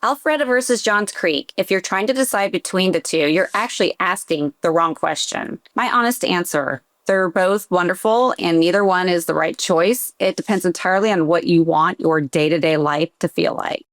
Alpharetta versus Johns Creek. If you're trying to decide between the two, you're actually asking the wrong question. My honest answer, they're both wonderful and neither one is the right choice. It depends entirely on what you want your day-to-day life to feel like.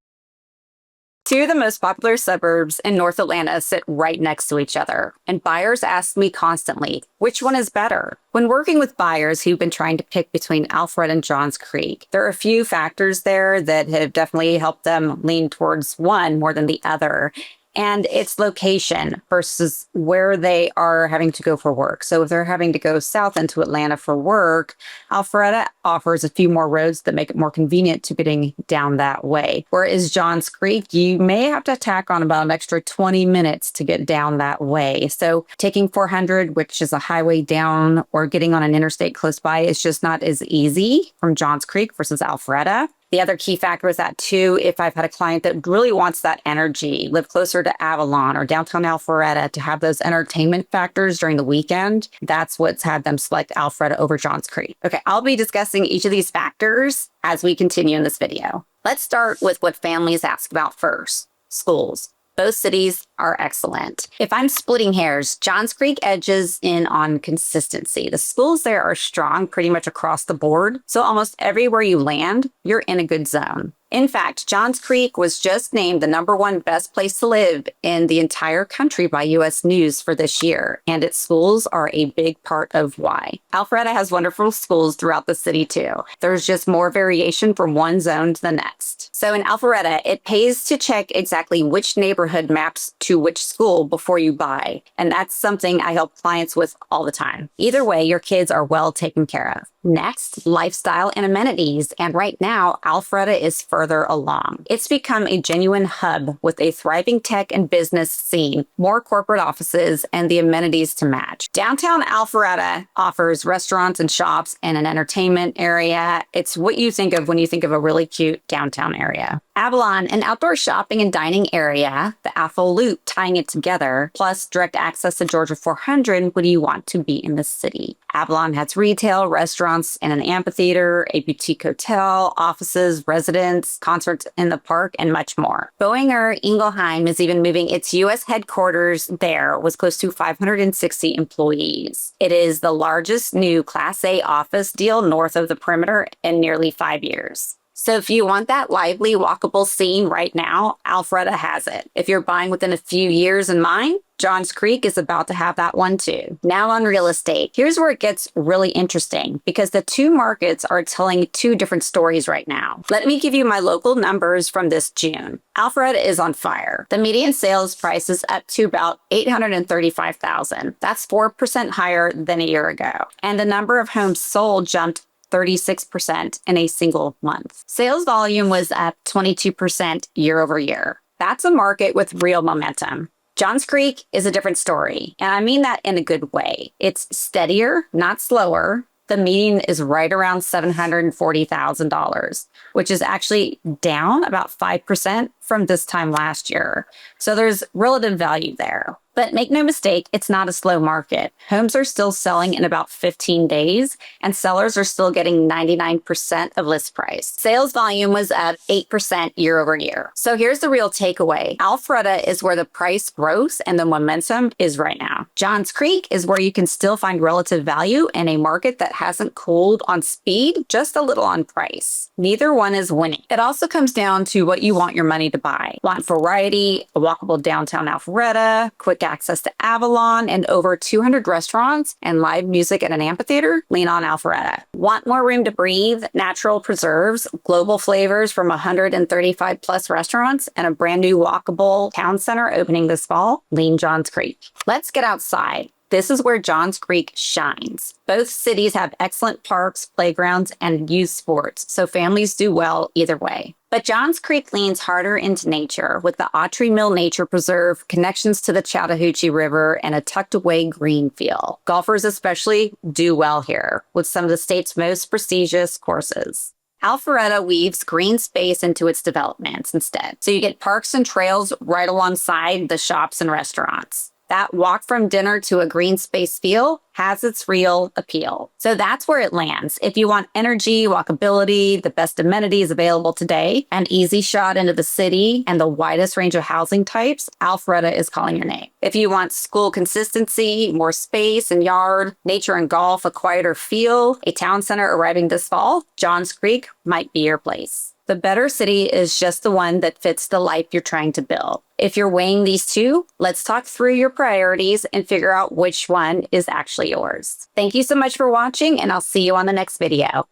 Two of the most popular suburbs in North Atlanta sit right next to each other, and buyers ask me constantly, which one is better? When working with buyers who've been trying to pick between Alpharetta and Johns Creek, there are a few factors there that have definitely helped them lean towards one more than the other. And it's location versus where they are having to go for work. So if they're having to go south into Atlanta for work, Alpharetta offers a few more roads that make it more convenient to getting down that way. Whereas Johns Creek, you may have to tack on about an extra 20 minutes to get down that way. So taking 400, which is a highway down, or getting on an interstate close by is just not as easy from Johns Creek versus Alpharetta. The other key factor is that too, if I've had a client that really wants that energy, live closer to Avalon or downtown Alpharetta to have those entertainment factors during the weekend, that's what's had them select Alpharetta over Johns Creek. Okay, I'll be discussing each of these factors as we continue in this video. Let's start with what families ask about first, schools. Both cities are excellent. If I'm splitting hairs, Johns Creek edges in on consistency. The schools there are strong pretty much across the board, so almost everywhere you land, you're in a good zone. In fact, Johns Creek was just named the #1 best place to live in the entire country by U.S. News for this year, and its schools are a big part of why. Alpharetta has wonderful schools throughout the city too. There's just more variation from one zone to the next. So in Alpharetta, it pays to check exactly which neighborhood maps to which school before you buy, and that's something I help clients with all the time. Either way, your kids are well taken care of. Next, lifestyle and amenities, and right now, Alpharetta is further along. It's become a genuine hub with a thriving tech and business scene, more corporate offices, and the amenities to match. Downtown Alpharetta offers restaurants and shops and an entertainment area. It's what you think of when you think of a really cute downtown area. Avalon, an outdoor shopping and dining area, the Athol Loop tying it together, plus direct access to Georgia 400 when you want to be in the city. Avalon has retail, restaurants, and an amphitheater, a boutique hotel, offices, residents, concerts in the park, and much more. Boehringer Ingelheim is even moving its U.S. headquarters there with close to 560 employees. It is the largest new Class A office deal north of the perimeter in nearly 5 years. So if you want that lively, walkable scene right now, Alpharetta has it. If you're buying within a few years in mind, Johns Creek is about to have that one too. Now on real estate, here's where it gets really interesting because the two markets are telling two different stories right now. Let me give you my local numbers from this June. Alpharetta is on fire. The median sales price is up to about $835,000. That's 4% higher than a year ago. And the number of homes sold jumped 36% in a single month. Sales volume was up 22% year over year. That's a market with real momentum. Johns Creek is a different story, and I mean that in a good way. It's steadier, not slower. The median is right around $740,000, which is actually down about 5% from this time last year. So there's relative value there. But make no mistake, it's not a slow market. Homes are still selling in about 15 days, and sellers are still getting 99% of list price. Sales volume was up 8% year over year. So here's the real takeaway. Alpharetta is where the price growth and the momentum is right now. Johns Creek is where you can still find relative value in a market that hasn't cooled on speed, just a little on price. Neither one is winning. It also comes down to what you want your money to buy. Want variety, a walkable downtown Alpharetta, quick access to Avalon, and over 200 restaurants and live music at an amphitheater? Lean on Alpharetta. Want more room to breathe, natural preserves, global flavors from 135 plus restaurants, and a brand new walkable town center opening this fall? Lean Johns Creek. Let's get outside. This is where Johns Creek shines. Both cities have excellent parks, playgrounds, and youth sports, so families do well either way. But Johns Creek leans harder into nature with the Autry Mill Nature Preserve, connections to the Chattahoochee River, and a tucked-away green feel. Golfers especially do well here, with some of the state's most prestigious courses. Alpharetta weaves green space into its developments instead, so you get parks and trails right alongside the shops and restaurants. That walk from dinner to a green space feel has its real appeal. So that's where it lands. If you want energy, walkability, the best amenities available today, an easy shot into the city, and the widest range of housing types, Alpharetta is calling your name. If you want school consistency, more space and yard, nature and golf, a quieter feel, a town center arriving this fall, Johns Creek might be your place. The better city is just the one that fits the life you're trying to build. If you're weighing these two, let's talk through your priorities and figure out which one is actually yours. Thank you so much for watching, and I'll see you on the next video.